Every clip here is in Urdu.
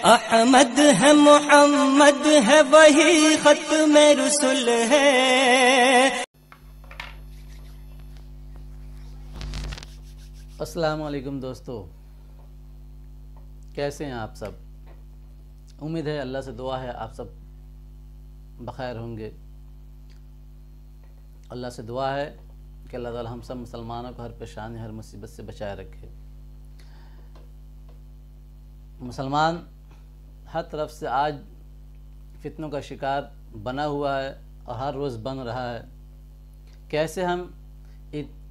احمد ہے محمد ہے وہی ختم رسل ہے۔ السلام علیکم دوستو، کیسے ہیں آپ سب؟ امید ہے، اللہ سے دعا ہے آپ سب بخیر ہوں گے۔ اللہ سے دعا ہے کہ اللہ تعالی ہم سب مسلمانوں کو ہر پریشانی ہر مصیبت سے بچائے رکھے۔ مسلمان ہر طرف سے آج فتنوں کا شکار بنا ہوا ہے اور ہر روز بن رہا ہے۔ کیسے ہم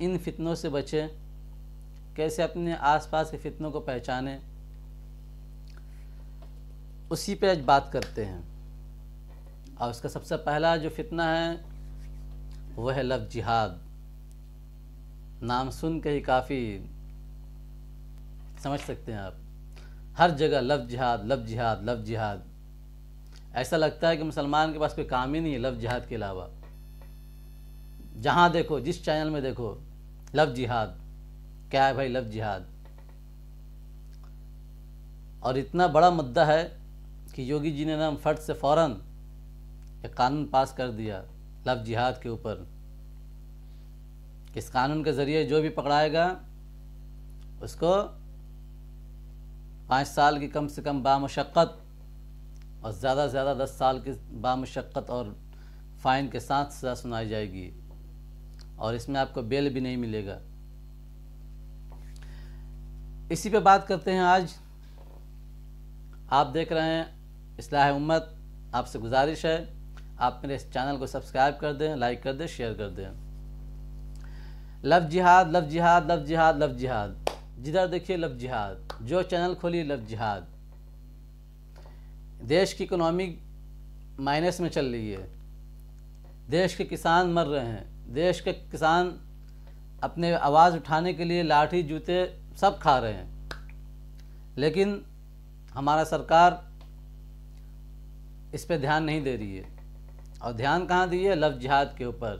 ان فتنوں سے بچیں، کیسے اپنے آس پاس کے فتنوں کو پہچانیں، اسی پہ آج بات کرتے ہیں۔ اور اس کا سب سے پہلا جو فتنہ ہے وہ ہے لفظ جہاد۔ نام سن کے ہی کافی سمجھ سکتے ہیں آپ، ہر جگہ لفظ جہاد، لفظ جہاد، لفظ جہاد۔ ایسا لگتا ہے کہ مسلمان کے پاس کوئی کام ہی نہیں ہے لفظ جہاد کے علاوہ۔ جہاں دیکھو، جس چینل میں دیکھو، لفظ جہاد۔ کیا ہے بھائی لفظ جہاد؟ اور اتنا بڑا مدعا ہے کہ یوگی جی نے نام فرد سے فوراً ایک قانون پاس کر دیا لفظ جہاد کے اوپر۔ اس قانون کے ذریعے جو بھی پکڑائے گا اس کو 5 سال کی کم سے کم بامشقت اور زیادہ سے زیادہ 10 سال کی بامشقت اور فائن کے ساتھ سزا سنائی جائے گی، اور اس میں آپ کو بیل بھی نہیں ملے گا۔ اسی پہ بات کرتے ہیں آج۔ آپ دیکھ رہے ہیں اصلاح امت۔ آپ سے گزارش ہے آپ میرے اس چینل کو سبسکرائب کر دیں، لائک کر دیں، شیئر کر دیں۔ لفظ جہاد، لفظ جہاد، لفظ جہاد، لفظ جہاد، جدھر دیکھیے لفظ جہاد، جو چینل کھولیے لفظ جہاد۔ دیش کی اکنامی مائنس میں چل رہی ہے، دیش کے کسان مر رہے ہیں، دیش کے کسان اپنے آواز اٹھانے کے لیے لاٹھی جوتے سب کھا رہے ہیں، لیکن ہمارا سرکار اس پہ دھیان نہیں دے رہی ہے۔ اور دھیان کہاں دی ہے؟ لفظ جہاد کے اوپر،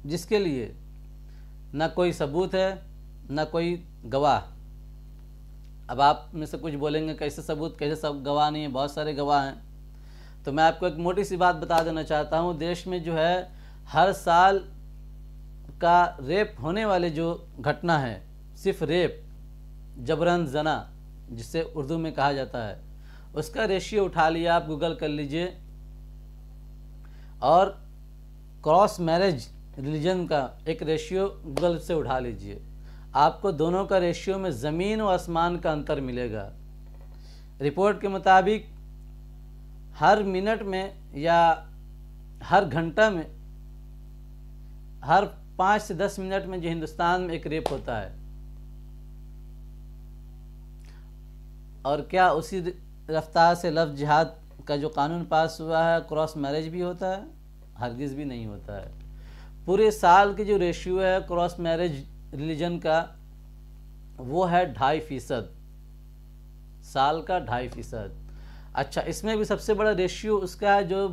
جس کے لیے نہ کوئی ثبوت ہے نہ کوئی گواہ۔ اب آپ میں سے کچھ بولیں گے کیسے ثبوت، کیسے سب گواہ نہیں ہیں؟ بہت سارے گواہ ہیں۔ تو میں آپ کو ایک موٹی سی بات بتا دینا چاہتا ہوں۔ دیش میں جو ہے ہر سال کا ریپ ہونے والے جو گھٹنا ہے، صرف ریپ، جبراً زنا جسے اردو میں کہا جاتا ہے، اس کا ریشیو اٹھا لیا، آپ گوگل کر لیجئے، اور کراس میرج ریلیجن کا ایک ریشیو گوگل سے اٹھا لیجئے، آپ کو دونوں کا ریشیو میں زمین و آسمان کا انتر ملے گا۔ رپورٹ کے مطابق ہر منٹ میں یا ہر گھنٹہ میں، ہر 5 سے 10 منٹ میں جو ہندوستان میں ایک ریپ ہوتا ہے، اور کیا اسی رفتار سے لفظ جہاد کا جو قانون پاس ہوا ہے کراس میرج بھی ہوتا ہے؟ ہرگز بھی نہیں ہوتا ہے۔ پورے سال کی جو ریشیو ہے کراس میرج ریلیجن کا وہ ہے 2.5%، سال کا 2.5%۔ اچھا، اس میں بھی سب سے بڑا ریشیو اس کا ہے جو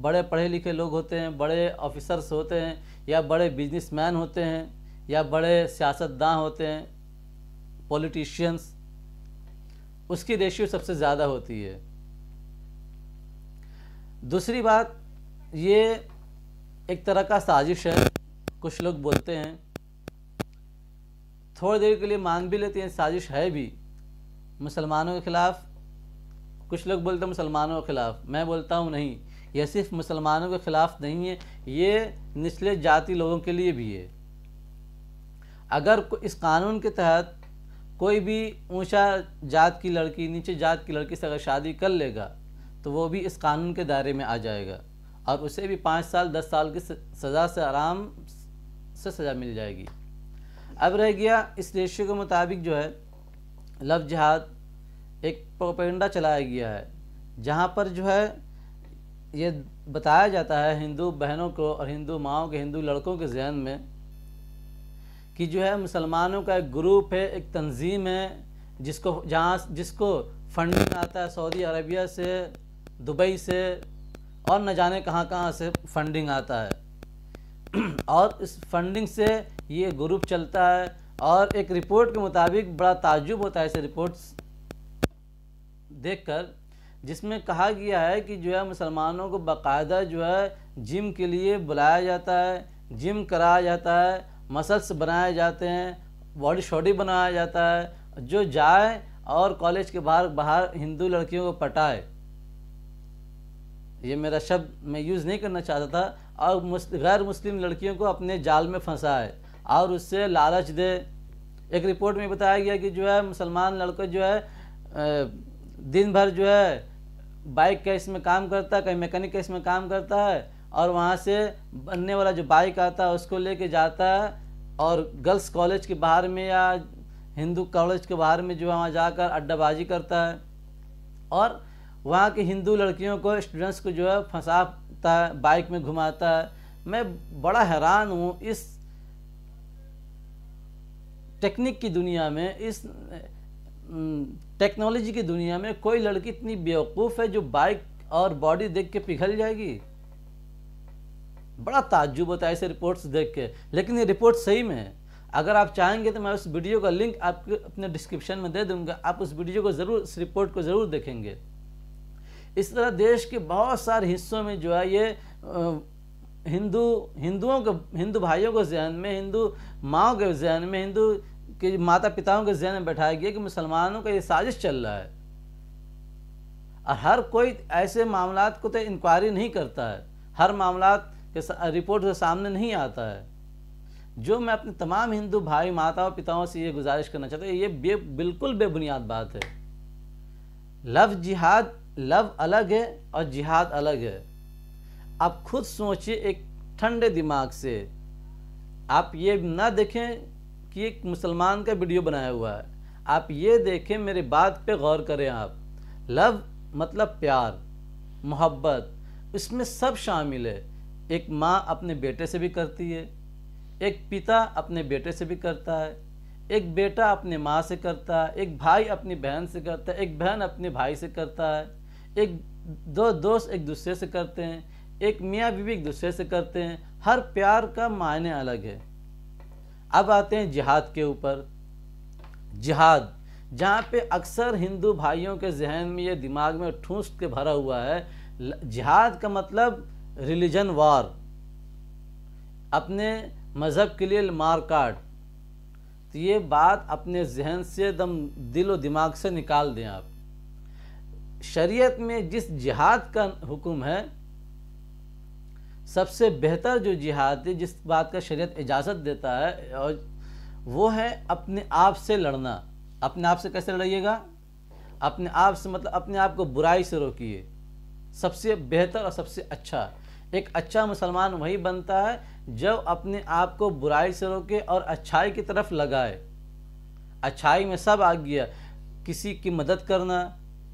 بڑے پڑھے لکھے لوگ ہوتے ہیں، بڑے آفیسرز ہوتے ہیں، یا بڑے بزنس مین ہوتے ہیں، یا بڑے سیاستداں ہوتے ہیں، پولیٹیشینز، اس کی ریشیو سب سے زیادہ ہوتی ہے۔ دوسری بات، یہ ایک طرح کا سازش ہے۔ کچھ لوگ بولتے ہیں، تھوڑی دیر کے لیے مان بھی لیتے ہیں سازش ہے بھی مسلمانوں کے خلاف۔ کچھ لوگ بولتے ہیں مسلمانوں کے خلاف، میں بولتا ہوں نہیں، یہ صرف مسلمانوں کے خلاف نہیں ہے، یہ نچلے جاتی لوگوں کے لیے بھی ہے۔ اگر اس قانون کے تحت کوئی بھی اونچا جات کی لڑکی نیچے جات کی لڑکی سے اگر شادی کر لے گا تو وہ بھی اس قانون کے دائرے میں آ جائے گا، اور اسے بھی 5 سال 10 سال کی سزا سے آرام سے سزا مل جائے گی۔ اب رہ گیا اس ریشیو کے مطابق جو ہے لفظ جہاد، ایک پروپیگنڈا چلایا گیا ہے جہاں پر جو ہے یہ بتایا جاتا ہے ہندو بہنوں کو اور ہندو ماؤں کے، ہندو لڑکوں کے ذہن میں، کہ جو ہے مسلمانوں کا ایک گروپ ہے، ایک تنظیم ہے، جس کو فنڈنگ آتا ہے سعودی عربیہ سے، دبئی سے، اور نہ جانے کہاں کہاں سے فنڈنگ آتا ہے، اور اس فنڈنگ سے یہ گروپ چلتا ہے اور ایک رپورٹ کے مطابق بڑا تعجب ہوتا ہے ایسے رپورٹس دیکھ کر، جس میں کہا گیا ہے کہ جو ہے مسلمانوں کو باقاعدہ جو ہے جم کے لیے بلایا جاتا ہے، جم کرایا جاتا ہے، مسلس بنائے جاتے ہیں، باڈی شاڈی بنایا جاتا ہے، جو جائے اور کالج کے باہر ہندو لڑکیوں کو پٹائے، یہ میرا شبد میں یوز نہیں کرنا چاہتا تھا، اور غیر مسلم لڑکیوں کو اپنے جال میں پھنسائے اور اس سے لالچ دے۔ ایک رپورٹ میں بتایا گیا کہ جو ہے مسلمان لڑکا جو ہے دن بھر جو ہے بائک کا اس میں کام کرتا ہے، کہیں میکینک کا اس میں کام کرتا ہے، اور وہاں سے بننے والا جو بائک آتا ہے اس کو لے کے جاتا ہے، اور گرلس کالج کے باہر میں یا ہندو کالج کے باہر میں جو ہے وہاں جا کر اڈہ بازی کرتا ہے، اور وہاں کی ہندو لڑکیوں کو اسٹوڈنٹس کو جو ہے پھنساتا ہے، بائک میں گھماتا ہے۔ میں بڑا حیران ہوں اس ٹیکنک کی دنیا میں، اس ٹیکنالوجی کی دنیا میں کوئی لڑکی اتنی بیوقوف ہے جو بائک اور باڈی دیکھ کے پگھل جائے گی۔ بڑا تعجب ہوتا ہے ایسے رپورٹس دیکھ کے، لیکن یہ رپورٹ صحیح میں ہے۔ اگر آپ چاہیں گے تو میں اس ویڈیو کا لنک آپ کو اپنے ڈسکرپشن میں دے دوں گا، آپ اس ویڈیو کو ضرور، اس رپورٹ کو ضرور دیکھیں گے۔ اس طرح دیش کے بہت سارے حصوں میں جو ہے یہ ہندو بھائیوں کے ذہن میں، ہندو ماؤں کے ذہن میں، ہندو کے ماتا پتاؤں کے ذہن میں بیٹھایا گیا کہ مسلمانوں کا یہ سازش چل رہا ہے، اور ہر کوئی ایسے معاملات کو تو انکوائری نہیں کرتا ہے، ہر معاملات کے رپورٹ سے سامنے نہیں آتا ہے۔ جو میں اپنے تمام ہندو بھائی ماتاؤں پتاؤں سے یہ گزارش کرنا چاہتا ہوں، یہ بالکل بے بنیاد بات ہے۔ لفظ جہاد، لفظ الگ ہے اور جہاد الگ ہے۔ آپ خود سوچئے ایک ٹھنڈے دماغ سے، آپ یہ نہ دیکھیں کہ ایک مسلمان کا ویڈیو بنایا ہوا ہے، آپ یہ دیکھیں، میرے بات پہ غور کریں آپ۔ لفظ مطلب پیار، محبت، اس میں سب شامل ہے۔ ایک ماں اپنے بیٹے سے بھی کرتی ہے، ایک پتا اپنے بیٹے سے بھی کرتا ہے، ایک بیٹا اپنے ماں سے کرتا ہے، ایک بھائی اپنی بہن سے کرتا ہے، ایک بہن اپنے بھائی سے کرتا ہے، ایک دو دوست ایک دوسرے سے کرتے ہیں، ایک میاں بیوی ایک دوسرے سے کرتے ہیں۔ ہر پیار کا معنی الگ ہے۔ اب آتے ہیں جہاد کے اوپر۔ جہاد، جہاں پہ اکثر ہندو بھائیوں کے ذہن میں یہ دماغ میں ٹھونس کے بھرا ہوا ہے، جہاد کا مطلب ریلیجن وار، اپنے مذہب کے لیے مار کاٹ۔ تو یہ بات اپنے ذہن سے دل و دماغ سے نکال دیں آپ۔ شریعت میں جس جہاد کا حکم ہے، سب سے بہتر جو جہاد ہے، جس بات کا شریعت اجازت دیتا ہے، اور وہ ہے اپنے آپ سے لڑنا۔ اپنے آپ سے کیسے لڑیے گا؟ اپنے آپ سے مطلب اپنے آپ کو برائی سے روکیے۔ سب سے بہتر اور سب سے اچھا، ایک اچھا مسلمان وہی بنتا ہے جو اپنے آپ کو برائی سے روکے اور اچھائی کی طرف لگائے۔ اچھائی میں سب آ گیا، کسی کی مدد کرنا،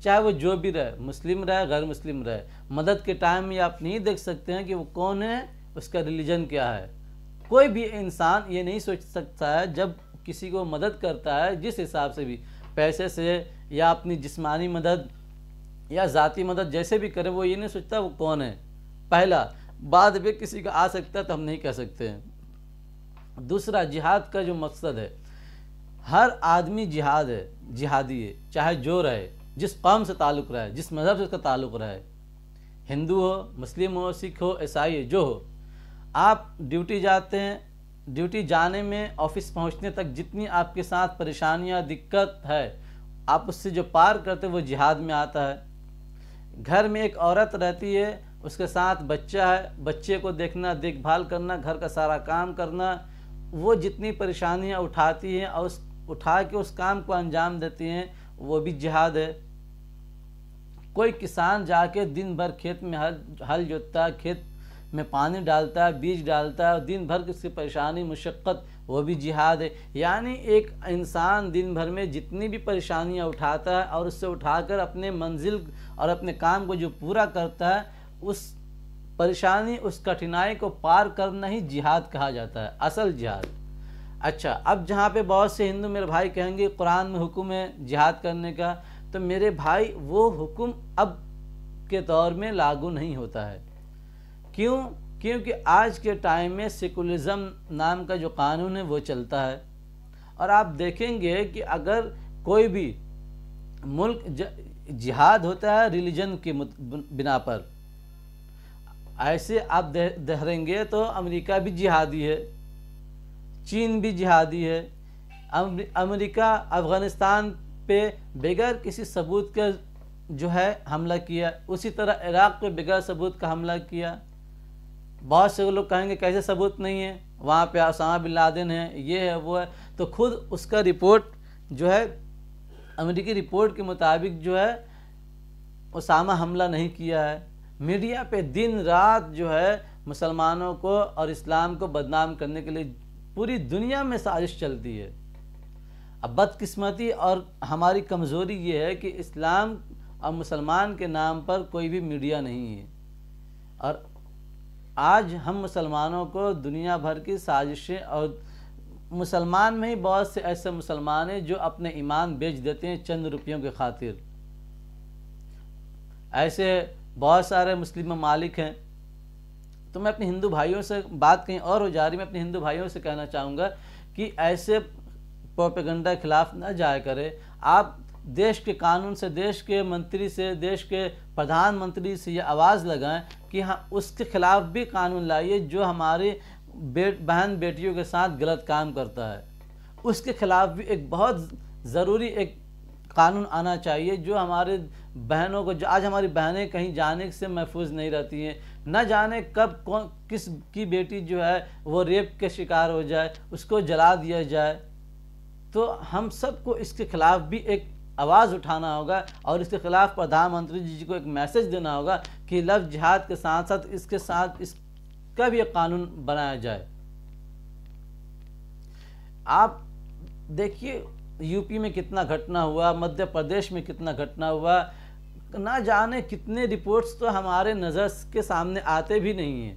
چاہے وہ جو بھی رہے، مسلم رہے غیر مسلم رہے۔ مدد کے ٹائم میں آپ نہیں دیکھ سکتے ہیں کہ وہ کون ہے، اس کا ریلیجن کیا ہے۔ کوئی بھی انسان یہ نہیں سوچ سکتا ہے جب کسی کو مدد کرتا ہے، جس حساب سے بھی، پیسے سے یا اپنی جسمانی مدد یا ذاتی مدد جیسے بھی کرے، وہ یہ نہیں سوچتا وہ کون ہے۔ پہلا، بعد میں کسی کا آ سکتا ہے تو ہم نہیں کہہ سکتے ہیں۔ دوسرا، جہاد کا جو مقصد ہے، ہر آدمی جہادی ہے، چاہے جو رہے، جس قوم سے تعلق رہے، جس مذہب سے اس کا تعلق رہے، ہندو ہو، مسلم ہو، سکھ ہو، عیسائی جو ہو۔ آپ ڈیوٹی جاتے ہیں، ڈیوٹی جانے میں آفس پہنچنے تک جتنی آپ کے ساتھ پریشانیاں، دقت ہے، آپ اس سے جو پار کرتے وہ جہاد میں آتا ہے۔ گھر میں ایک عورت رہتی ہے، اس کے ساتھ بچہ ہے، بچے کو دیکھنا، دیکھ بھال کرنا، گھر کا سارا کام کرنا، وہ جتنی پریشانیاں اٹھاتی ہیں اور اٹھا کے اس کام کو انجام دیتی ہیں، وہ بھی جہاد ہے۔ کوئی کسان جا کے دن بھر کھیت میں ہل جوتتا ہے، کھیت میں پانی ڈالتا ہے، بیج ڈالتا ہے، دن بھر اس کی پریشانی مشقت، وہ بھی جہاد ہے۔ یعنی ایک انسان دن بھر میں جتنی بھی پریشانیاں اٹھاتا ہے اور اس سے اٹھا کر اپنے منزل اور اپنے کام کو جو پورا کرتا ہے، اس پریشانی، اس کٹھنائی کو پار کرنا ہی جہاد کہا جاتا ہے، اصل جہاد۔ اچھا، اب جہاں پہ بہت سے ہندو میرے بھائی کہیں گے قرآن میں حکم ہے جہاد کرنے کا، تو میرے بھائی وہ حکم اب کے دور میں لاگو نہیں ہوتا ہے۔ کیوں؟ کیونکہ آج کے ٹائم میں سیکولرزم نام کا جو قانون ہے وہ چلتا ہے، اور آپ دیکھیں گے کہ اگر کوئی بھی ملک جہاد ہوتا ہے ریلیجن کی بنا پر، ایسے آپ دہریں گے تو امریکہ بھی جہادی ہے، چین بھی جہادی ہے۔ امریکہ افغانستان پہ بغیر کسی ثبوت کے جو ہے حملہ کیا، اسی طرح عراق پہ بغیر ثبوت کا حملہ کیا۔ بہت سے لوگ کہیں گے کیسے ثبوت نہیں ہے، وہاں پہ اسامہ بن لادن ہے، یہ ہے وہ ہے، تو خود اس کا رپورٹ جو ہے امریکی رپورٹ کے مطابق جو ہے اسامہ حملہ نہیں کیا ہے۔ میڈیا پہ دن رات جو ہے مسلمانوں کو اور اسلام کو بدنام کرنے کے لیے پوری دنیا میں سازش چلتی ہے۔ اب بدقسمتی اور ہماری کمزوری یہ ہے کہ اسلام اور مسلمان کے نام پر کوئی بھی میڈیا نہیں ہے، اور آج ہم مسلمانوں کو دنیا بھر کی سازشیں، اور مسلمان میں ہی بہت سے ایسے مسلمان ہیں جو اپنے ایمان بیچ دیتے ہیں چند روپیوں کے خاطر۔ ایسے بہت سارے مسلم ممالک ہیں۔ تو میں اپنے ہندو بھائیوں سے بات کہیں اور ہو جا رہی، میں اپنے ہندو بھائیوں سے کہنا چاہوں گا کہ ایسے پروپیگنڈا کے خلاف نہ جایا کرے۔ آپ دیش کے قانون سے، دیش کے منتری سے، دیش کے پردھان منتری سے یہ آواز لگائیں کہ ہاں اس کے خلاف بھی قانون لائیے جو ہماری بہن بیٹیوں کے ساتھ غلط کام کرتا ہے۔ اس کے خلاف بھی ایک بہت ضروری ایک قانون آنا چاہیے جو ہمارے بہنوں کو، جو آج ہماری بہنیں کہیں جانے سے محفوظ نہیں رہتی ہیں، نہ جانے کب کس کی بیٹی جو ہے وہ ریپ کے شکار ہو جائے، اس کو جلا دیا جائے۔ تو ہم سب کو اس کے خلاف بھی ایک آواز اٹھانا ہوگا، اور اس کے خلاف پردھان منتری جی کو ایک میسج دینا ہوگا کہ لفظ جہاد کے ساتھ ساتھ اس کا بھی ایک قانون بنایا جائے۔ آپ دیکھیے یو پی میں کتنا گھٹنا ہوا، مدھیہ پردیش میں کتنا گھٹنا ہوا، نہ جانے کتنے رپورٹس تو ہمارے نظر کے سامنے آتے بھی نہیں ہیں۔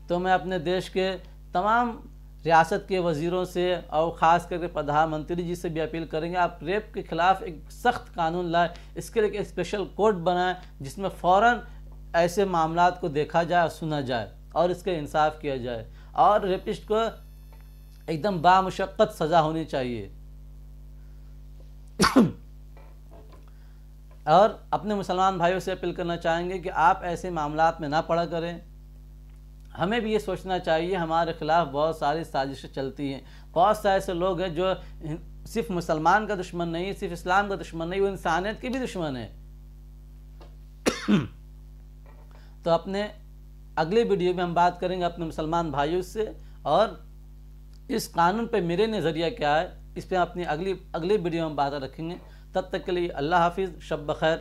تو میں اپنے دیش کے تمام ریاست کے وزیروں سے اور خاص کر کے پردھان منتری جی سے بھی اپیل کریں گے، آپ ریپ کے خلاف ایک سخت قانون لائیں، اس کے لیے ایک اسپیشل کورٹ بنائیں جس میں فوراً ایسے معاملات کو دیکھا جائے اور سنا جائے اور اس کا انصاف کیا جائے، اور ریپسٹ کو ایک دم بامشقت سزا ہونی چاہیے۔ اور اپنے مسلمان بھائیوں سے اپیل کرنا چاہیں گے کہ آپ ایسے معاملات میں نہ پڑا کریں۔ ہمیں بھی یہ سوچنا چاہیے ہمارے خلاف بہت ساری سازشیں چلتی ہیں، بہت سے ایسے لوگ ہیں جو صرف مسلمان کا دشمن نہیں، صرف اسلام کا دشمن نہیں، وہ انسانیت کے بھی دشمن ہیں۔ تو اپنے اگلے ویڈیو میں ہم بات کریں گے اپنے مسلمان بھائیوں سے، اور اس قانون پہ میرے نظریہ کیا ہے اس پہ اپنی اگلی ویڈیو میں بات رکھیں گے۔ تب تک کے لیے اللہ حافظ، شب بخیر۔